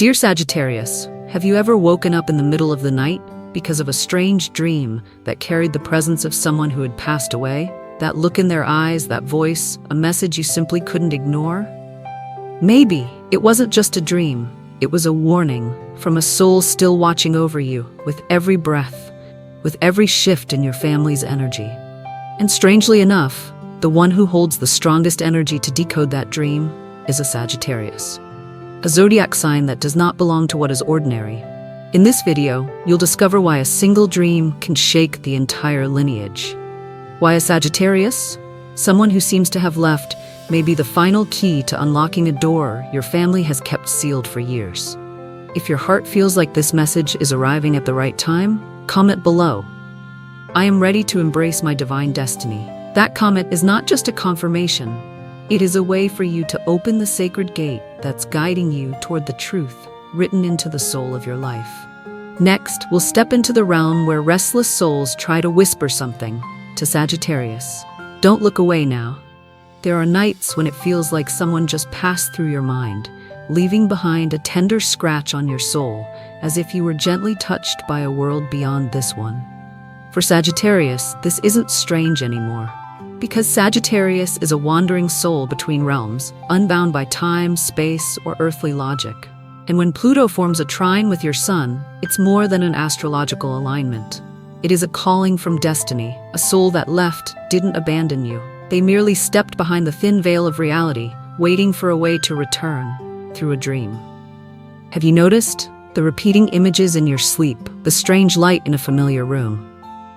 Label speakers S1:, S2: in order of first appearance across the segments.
S1: Dear Sagittarius, have you ever woken up in the middle of the night because of a strange dream that carried the presence of someone who had passed away? That look in their eyes, that voice, a message you simply couldn't ignore? Maybe it wasn't just a dream, it was a warning from a soul still watching over you with every breath, with every shift in your family's energy. And strangely enough, the one who holds the strongest energy to decode that dream is a Sagittarius, a zodiac sign that does not belong to what is ordinary. In this video, you'll discover why a single dream can shake the entire lineage. Why a Sagittarius, someone who seems to have left, may be the final key to unlocking a door your family has kept sealed for years. If your heart feels like this message is arriving at the right time, comment below. I am ready to embrace my divine destiny. That comment is not just a confirmation. It is a way for you to open the sacred gate that's guiding you toward the truth written into the soul of your life. Next, we'll step into the realm where restless souls try to whisper something to Sagittarius. Don't look away now. There are nights when it feels like someone just passed through your mind, leaving behind a tender scratch on your soul, as if you were gently touched by a world beyond this one. For Sagittarius, this isn't strange anymore, because Sagittarius is a wandering soul between realms, unbound by time, space, or earthly logic. And when Pluto forms a trine with your sun, it's more than an astrological alignment. It is a calling from destiny. A soul that left didn't abandon you. They merely stepped behind the thin veil of reality, waiting for a way to return through a dream. Have you noticed the repeating images in your sleep, the strange light in a familiar room,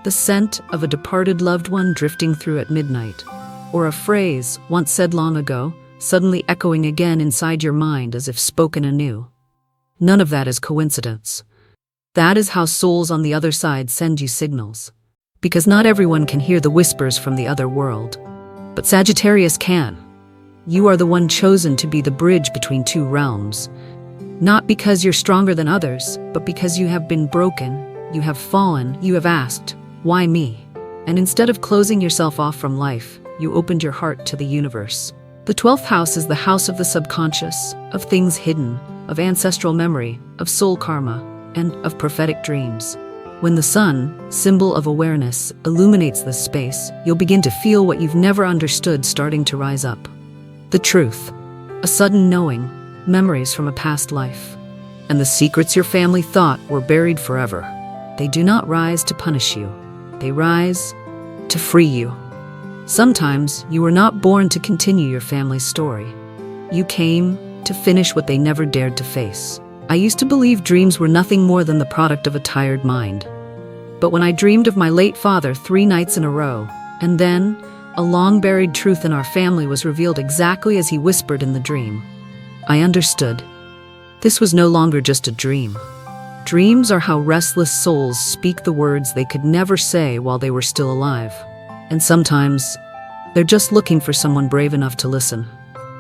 S1: the scent of a departed loved one drifting through at midnight, or a phrase once said long ago, suddenly echoing again inside your mind as if spoken anew? None of that is coincidence. That is how souls on the other side send you signals. Because not everyone can hear the whispers from the other world. But Sagittarius can. You are the one chosen to be the bridge between two realms. Not because you're stronger than others, but because you have been broken, you have fallen, you have asked, why me? And instead of closing yourself off from life, you opened your heart to the universe. The 12th house is the house of the subconscious, of things hidden, of ancestral memory, of soul karma, and of prophetic dreams. When the sun, symbol of awareness, illuminates this space, you'll begin to feel what you've never understood starting to rise up. The truth, a sudden knowing, memories from a past life, and the secrets your family thought were buried forever. They do not rise to punish you. They rise to free you. Sometimes you were not born to continue your family's story. You came to finish what they never dared to face. I used to believe dreams were nothing more than the product of a tired mind. But when I dreamed of my late father 3 nights in a row, and then a long-buried truth in our family was revealed exactly as he whispered in the dream, I understood. This was no longer just a dream. Dreams are how restless souls speak the words they could never say while they were still alive. And sometimes, they're just looking for someone brave enough to listen.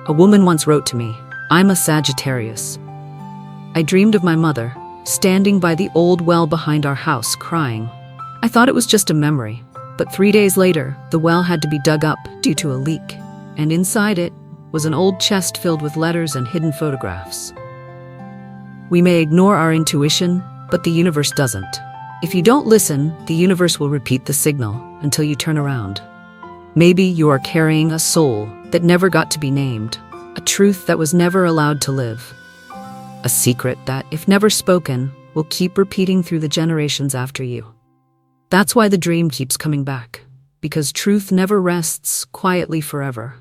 S1: A woman once wrote to me, "I'm a Sagittarius. I dreamed of my mother, standing by the old well behind our house, crying. I thought it was just a memory, but 3 days later, the well had to be dug up due to a leak, and inside it was an old chest filled with letters and hidden photographs." We may ignore our intuition, but the universe doesn't. If you don't listen, the universe will repeat the signal until you turn around. Maybe you are carrying a soul that never got to be named, a truth that was never allowed to live, a secret that, if never spoken, will keep repeating through the generations after you. That's why the dream keeps coming back, because truth never rests quietly forever.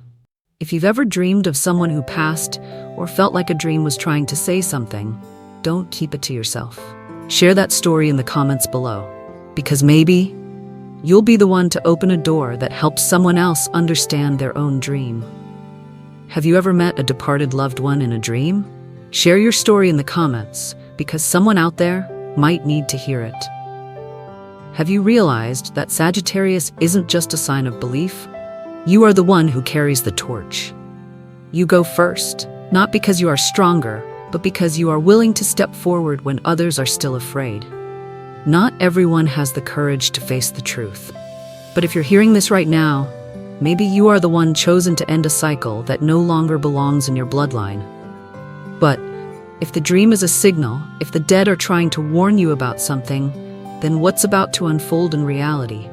S1: If you've ever dreamed of someone who passed or felt like a dream was trying to say something, don't keep it to yourself. Share that story in the comments below, because maybe you'll be the one to open a door that helps someone else understand their own dream. Have you ever met a departed loved one in a dream? Share your story in the comments, because someone out there might need to hear it. Have you realized that Sagittarius isn't just a sign of belief? You are the one who carries the torch. You go first, not because you are stronger, but because you are willing to step forward when others are still afraid. Not everyone has the courage to face the truth. But if you're hearing this right now, maybe you are the one chosen to end a cycle that no longer belongs in your bloodline. But If the dream is a signal, if the dead are trying to warn you about something, then what's about to unfold in reality?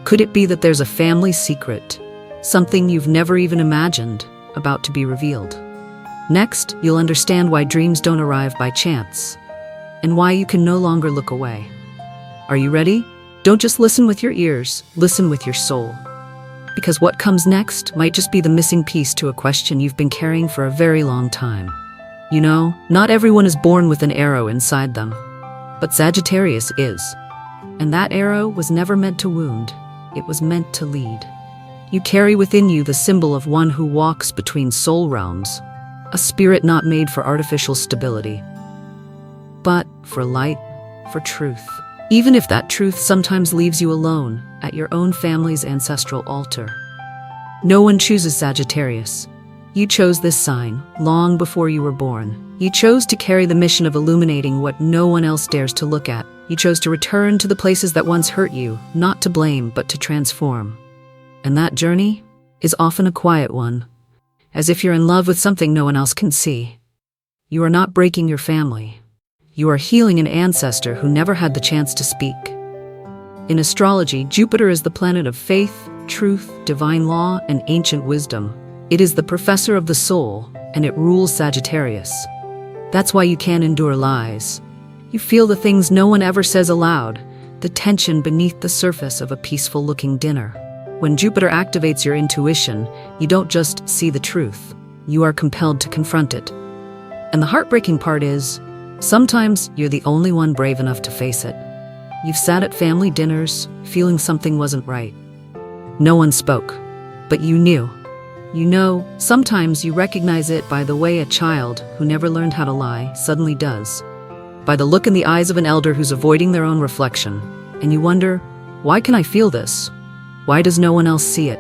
S1: Could it be that there's a family secret, something you've never even imagined, about to be revealed? Next, you'll understand why dreams don't arrive by chance, and why you can no longer look away. Are you ready? Don't just listen with your ears, listen with your soul. Because what comes next might just be the missing piece to a question you've been carrying for a very long time. You know, not everyone is born with an arrow inside them, but Sagittarius is. And that arrow was never meant to wound, it was meant to lead. You carry within you the symbol of one who walks between soul realms, a spirit not made for artificial stability, but for light, for truth. Even if that truth sometimes leaves you alone at your own family's ancestral altar. No one chooses Sagittarius. You chose this sign long before you were born. You chose to carry the mission of illuminating what no one else dares to look at. You chose to return to the places that once hurt you, not to blame, but to transform. And that journey is often a quiet one, as if you're in love with something no one else can see. You are not breaking your family. You are healing an ancestor who never had the chance to speak. In astrology, Jupiter is the planet of faith, truth, divine law, and ancient wisdom. It is the professor of the soul, and it rules Sagittarius. That's why you can't endure lies. You feel the things no one ever says aloud, the tension beneath the surface of a peaceful-looking dinner. When Jupiter activates your intuition, you don't just see the truth. You are compelled to confront it. And the heartbreaking part is, sometimes you're the only one brave enough to face it. You've sat at family dinners, feeling something wasn't right. No one spoke, but you knew. You know, sometimes you recognize it by the way a child who never learned how to lie suddenly does. By the look in the eyes of an elder who's avoiding their own reflection. And you wonder, why can I feel this? Why does no one else see it?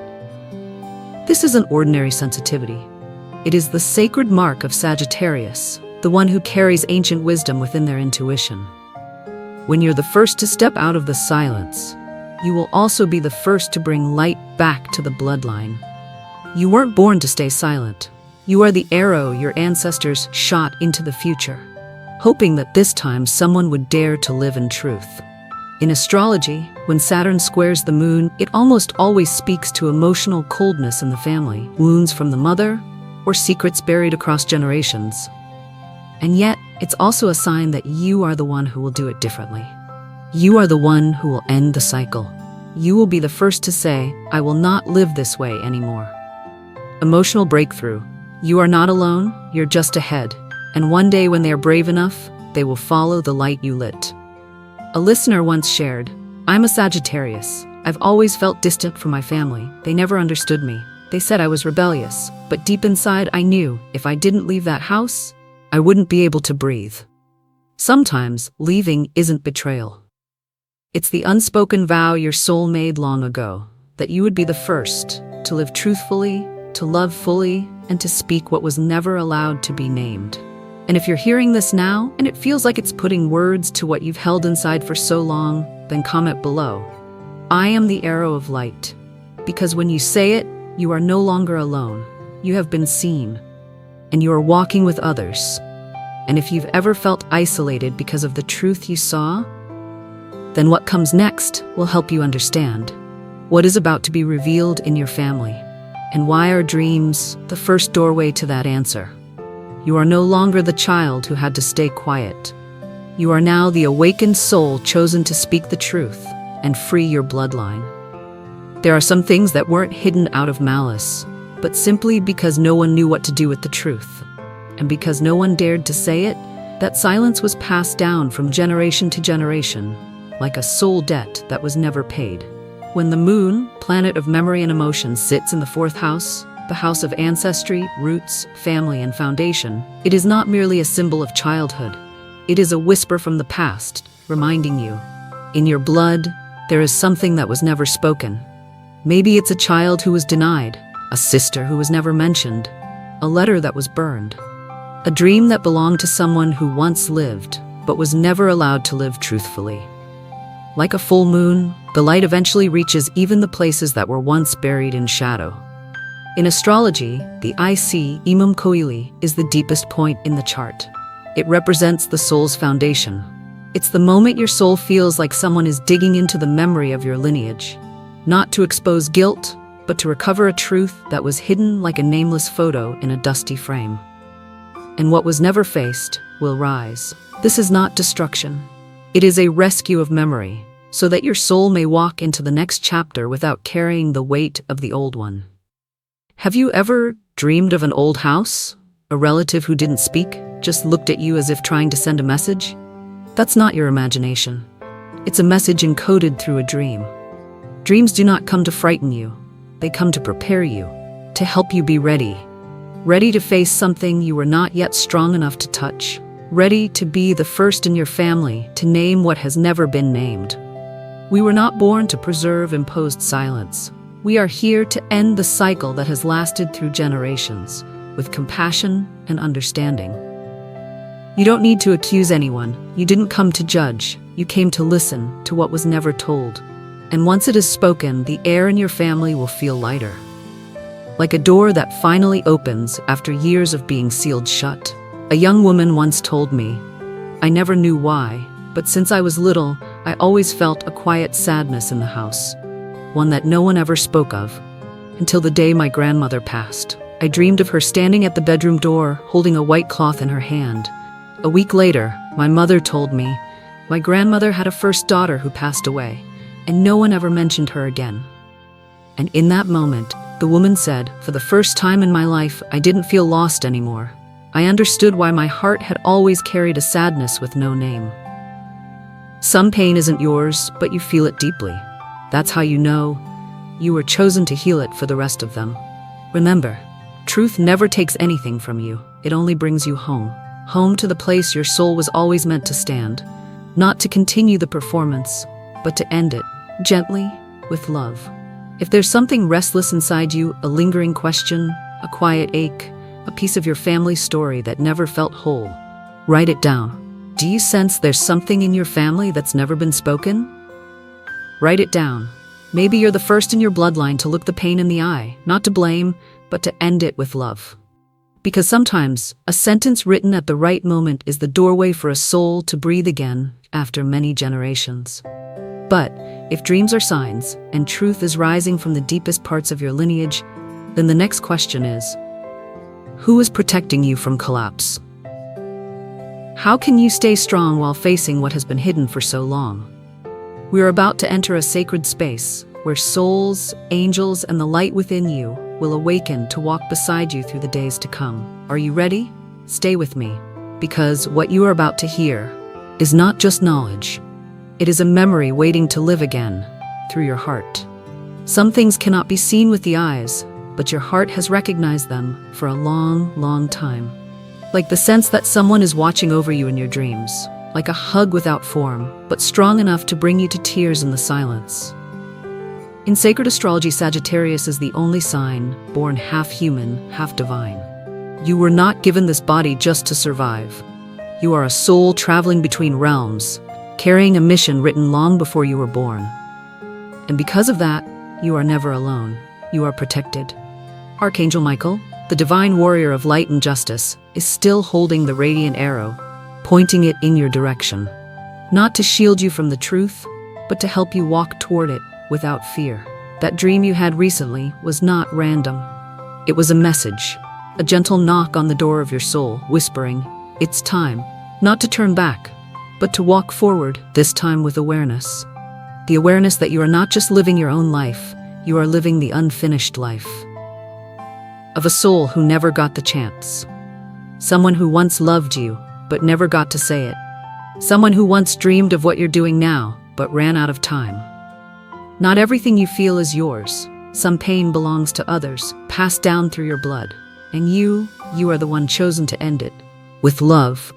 S1: This isn't ordinary sensitivity. It is the sacred mark of Sagittarius, the one who carries ancient wisdom within their intuition. When you're the first to step out of the silence, you will also be the first to bring light back to the bloodline. You weren't born to stay silent. You are the arrow your ancestors shot into the future, hoping that this time someone would dare to live in truth. In astrology, when Saturn squares the moon, it almost always speaks to emotional coldness in the family, wounds from the mother, or secrets buried across generations. And yet, it's also a sign that you are the one who will do it differently. You are the one who will end the cycle. You will be the first to say, I will not live this way anymore. Emotional breakthrough. You are not alone, you're just ahead. And one day when they are brave enough, they will follow the light you lit. A listener once shared, I'm a Sagittarius. I've always felt distant from my family. They never understood me. They said I was rebellious, but deep inside I knew if I didn't leave that house, I wouldn't be able to breathe. Sometimes leaving isn't betrayal. It's the unspoken vow your soul made long ago, that you would be the first to live truthfully, to love fully, and to speak what was never allowed to be named. And if you're hearing this now, and it feels like it's putting words to what you've held inside for so long, then comment below. I am the arrow of light. Because when you say it, you are no longer alone. You have been seen. And you are walking with others. And if you've ever felt isolated because of the truth you saw, then what comes next will help you understand what is about to be revealed in your family, and why are dreams the first doorway to that answer. You are no longer the child who had to stay quiet. You are now the awakened soul chosen to speak the truth and free your bloodline. There are some things that weren't hidden out of malice, but simply because no one knew what to do with the truth. And because no one dared to say it, that silence was passed down from generation to generation, like a soul debt that was never paid. When the moon, planet of memory and emotion, sits in the fourth house, the house of ancestry, roots, family, and foundation, it is not merely a symbol of childhood. It is a whisper from the past, reminding you, in your blood, there is something that was never spoken. Maybe it's a child who was denied, a sister who was never mentioned, a letter that was burned, a dream that belonged to someone who once lived, but was never allowed to live truthfully. Like a full moon, the light eventually reaches even the places that were once buried in shadow. In astrology, the IC Imam Koili is the deepest point in the chart. It represents the soul's foundation. It's the moment your soul feels like someone is digging into the memory of your lineage, not to expose guilt, but to recover a truth that was hidden like a nameless photo in a dusty frame. And what was never faced will rise. This is not destruction. It is a rescue of memory, so that your soul may walk into the next chapter without carrying the weight of the old one. Have you ever dreamed of an old house? A relative who didn't speak, just looked at you as if trying to send a message? That's not your imagination. It's a message encoded through a dream. Dreams do not come to frighten you. They come to prepare you, to help you be ready. Ready to face something you were not yet strong enough to touch. Ready to be the first in your family to name what has never been named. We were not born to preserve imposed silence. We are here to end the cycle that has lasted through generations, with compassion and understanding. You don't need to accuse anyone. You didn't come to judge. You came to listen to what was never told. And once it is spoken, the air in your family will feel lighter. Like a door that finally opens after years of being sealed shut. A young woman once told me, "I never knew why, but since I was little, I always felt a quiet sadness in the house, one that no one ever spoke of, until the day my grandmother passed. I dreamed of her standing at the bedroom door, holding a white cloth in her hand. A week later, my mother told me, my grandmother had a first daughter who passed away, and no one ever mentioned her again. And in that moment, the woman said, for the first time in my life, I didn't feel lost anymore. I understood why my heart had always carried a sadness with no name. Some pain isn't yours, but you feel it deeply. That's how you know you were chosen to heal it for the rest of them. Remember, truth never takes anything from you. It only brings you home. Home to the place your soul was always meant to stand. Not to continue the performance, but to end it, gently, with love. If there's something restless inside you, a lingering question, a quiet ache, a piece of your family's story that never felt whole, write it down. Do you sense there's something in your family that's never been spoken? Write it down. Maybe you're the first in your bloodline to look the pain in the eye, not to blame, but to end it with love. Because sometimes, a sentence written at the right moment is the doorway for a soul to breathe again after many generations. But if dreams are signs, and truth is rising from the deepest parts of your lineage, then the next question is, who is protecting you from collapse? How can you stay strong while facing what has been hidden for so long? We are about to enter a sacred space where souls, angels, and the light within you will awaken to walk beside you through the days to come. Are you ready? Stay with me, because what you are about to hear is not just knowledge. It is a memory waiting to live again through your heart. Some things cannot be seen with the eyes, but your heart has recognized them for a long, long time. Like the sense that someone is watching over you in your dreams, like a hug without form, but strong enough to bring you to tears in the silence. In sacred astrology, Sagittarius is the only sign born half human, half divine. You were not given this body just to survive. You are a soul traveling between realms, carrying a mission written long before you were born. And because of that, you are never alone. You are protected. Archangel Michael, the divine warrior of light and justice, is still holding the radiant arrow, pointing it in your direction. Not to shield you from the truth, but to help you walk toward it without fear. That dream you had recently was not random. It was a message, a gentle knock on the door of your soul, whispering, it's time, not to turn back, but to walk forward, this time with awareness. The awareness that you are not just living your own life, you are living the unfinished life of a soul who never got the chance. Someone who once loved you, but never got to say it. Someone who once dreamed of what you're doing now, but ran out of time. Not everything you feel is yours. Some pain belongs to others, passed down through your blood. And you are the one chosen to end it. With love,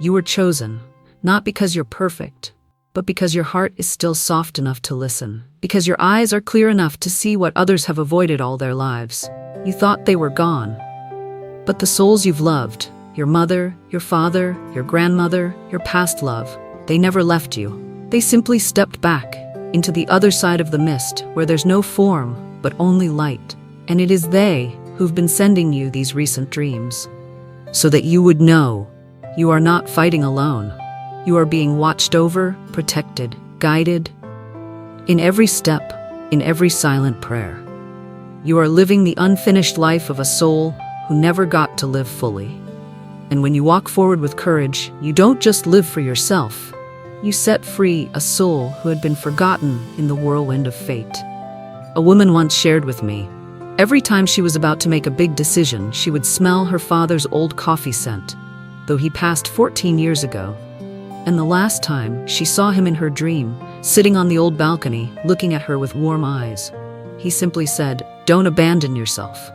S1: you were chosen, not because you're perfect, but because your heart is still soft enough to listen. Because your eyes are clear enough to see what others have avoided all their lives. You thought they were gone. But the souls you've loved, your mother, your father, your grandmother, your past love, they never left you. They simply stepped back into the other side of the mist where there's no form, but only light. And it is they who've been sending you these recent dreams, so that you would know You are not fighting alone. You are being watched over, protected, guided. In every step, in every silent prayer. You are living the unfinished life of a soul who never got to live fully. And when you walk forward with courage, you don't just live for yourself. You set free a soul who had been forgotten in the whirlwind of fate. A woman once shared with me, every time she was about to make a big decision, she would smell her father's old coffee scent, though he passed 14 years ago. And the last time she saw him in her dream, sitting on the old balcony, looking at her with warm eyes, he simply said, "Don't abandon yourself."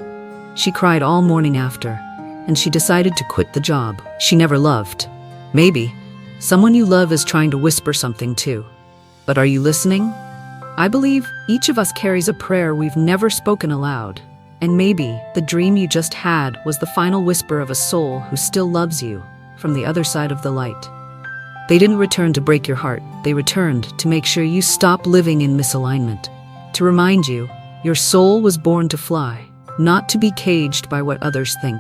S1: She cried all morning after, and she decided to quit the job she never loved. Maybe someone you love is trying to whisper something too. But are you listening? I believe each of us carries a prayer we've never spoken aloud. And maybe the dream you just had was the final whisper of a soul who still loves you from the other side of the light. They didn't return to break your heart. They returned to make sure you stop living in misalignment. To remind you, your soul was born to fly, not to be caged by what others think.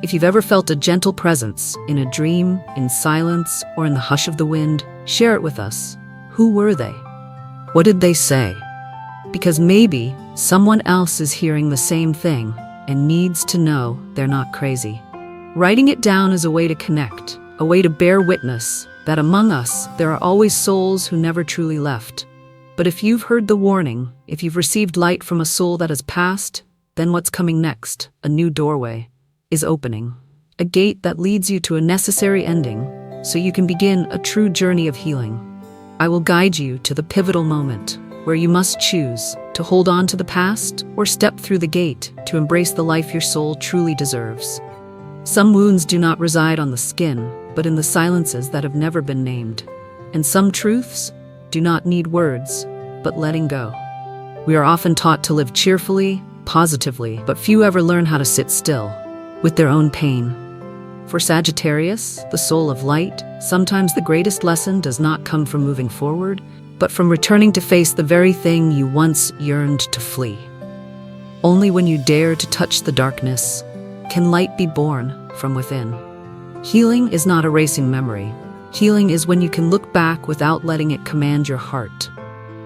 S1: If you've ever felt a gentle presence in a dream, in silence, or in the hush of the wind, share it with us. Who were they? What did they say? Because maybe someone else is hearing the same thing and needs to know they're not crazy. Writing it down is a way to connect, a way to bear witness that among us there are always souls who never truly left. But if you've heard the warning, if you've received light from a soul that has passed, then what's coming next, a new doorway, is opening. A gate that leads you to a necessary ending, so you can begin a true journey of healing. I will guide you to the pivotal moment, where you must choose to hold on to the past or step through the gate to embrace the life your soul truly deserves. Some wounds do not reside on the skin, but in the silences that have never been named. And some truths do not need words, but letting go. We are often taught to live cheerfully, positively, but few ever learn how to sit still with their own pain. For Sagittarius, the soul of light, sometimes the greatest lesson does not come from moving forward, but from returning to face the very thing you once yearned to flee. Only when you dare to touch the darkness can light be born from within. Healing is not erasing memory. Healing is when you can look back without letting it command your heart.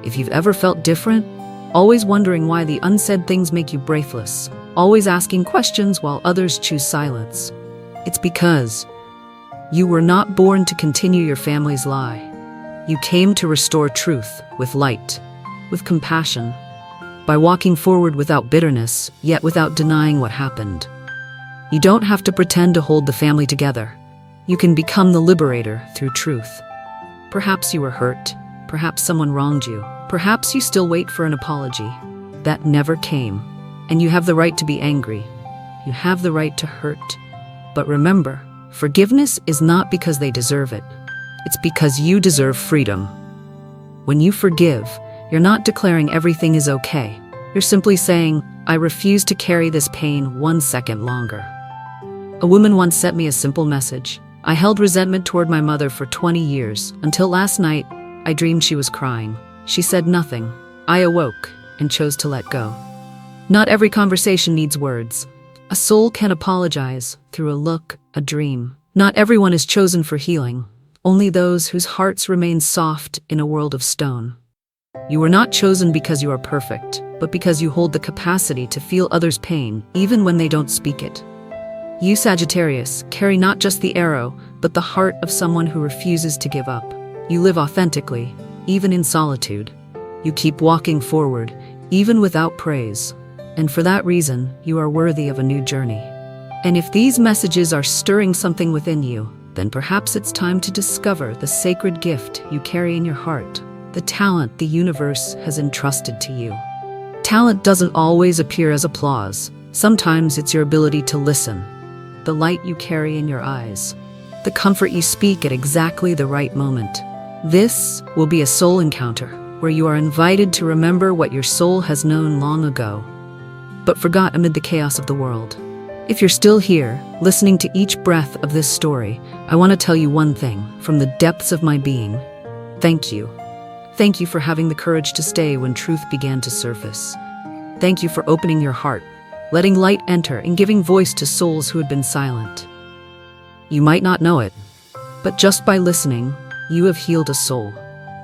S1: If you've ever felt different, always wondering why the unsaid things make you breathless, always asking questions while others choose silence, it's because you were not born to continue your family's lie. You came to restore truth with light, with compassion, by walking forward without bitterness, yet without denying what happened. You don't have to pretend to hold the family together. You can become the liberator through truth. Perhaps you were hurt. Perhaps someone wronged you. Perhaps you still wait for an apology that never came. And you have the right to be angry. You have the right to hurt. But remember, forgiveness is not because they deserve it. It's because you deserve freedom. When you forgive, you're not declaring everything is okay. You're simply saying, I refuse to carry this pain 1 second longer. A woman once sent me a simple message. I held resentment toward my mother for 20 years, until last night, I dreamed she was crying. She said nothing. I awoke and chose to let go. Not every conversation needs words. A soul can apologize through a look, a dream. Not everyone is chosen for healing. Only those whose hearts remain soft in a world of stone. You were not chosen because you are perfect, but because you hold the capacity to feel others' pain, even when they don't speak it. You, Sagittarius, carry not just the arrow, but the heart of someone who refuses to give up. You live authentically, even in solitude. You keep walking forward, even without praise. And for that reason, you are worthy of a new journey. And if these messages are stirring something within you, then perhaps it's time to discover the sacred gift you carry in your heart, the talent the universe has entrusted to you. Talent doesn't always appear as applause. Sometimes it's your ability to listen, the light you carry in your eyes, the comfort you speak at exactly the right moment. This will be a soul encounter where you are invited to remember what your soul has known long ago, but forgot amid the chaos of the world. If you're still here, listening to each breath of this story, I want to tell you one thing from the depths of my being. Thank you. Thank you for having the courage to stay when truth began to surface. Thank you for opening your heart, letting light enter and giving voice to souls who had been silent. You might not know it, but just by listening, you have healed a soul,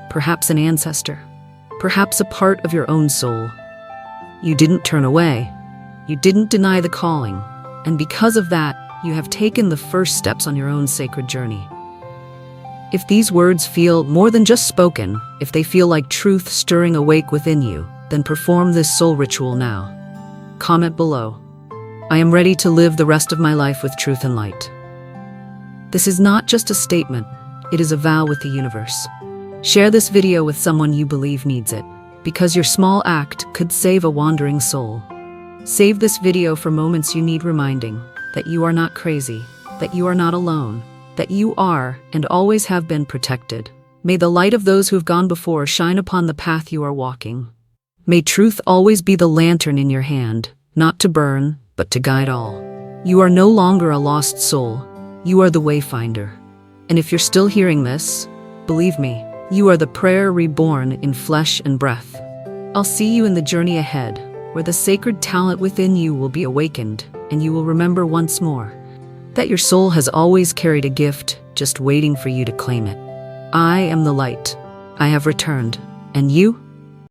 S1: perhaps an ancestor, perhaps a part of your own soul. You didn't turn away, you didn't deny the calling, and because of that, you have taken the first steps on your own sacred journey. If these words feel more than just spoken, if they feel like truth stirring awake within you, then perform this soul ritual now. Comment below. I am ready to live the rest of my life with truth and light. This is not just a statement, it is a vow with the universe. Share this video with someone you believe needs it, because your small act could save a wandering soul. Save this video for moments you need reminding that you are not crazy, that you are not alone, that you are and always have been protected. May the light of those who have gone before shine upon the path you are walking. May truth always be the lantern in your hand, not to burn, but to guide all. You are no longer a lost soul, you are the wayfinder. And if you're still hearing this, believe me, you are the prayer reborn in flesh and breath. I'll see you in the journey ahead, where the sacred talent within you will be awakened, and you will remember once more that your soul has always carried a gift just waiting for you to claim it. I am the light. I have returned. And you?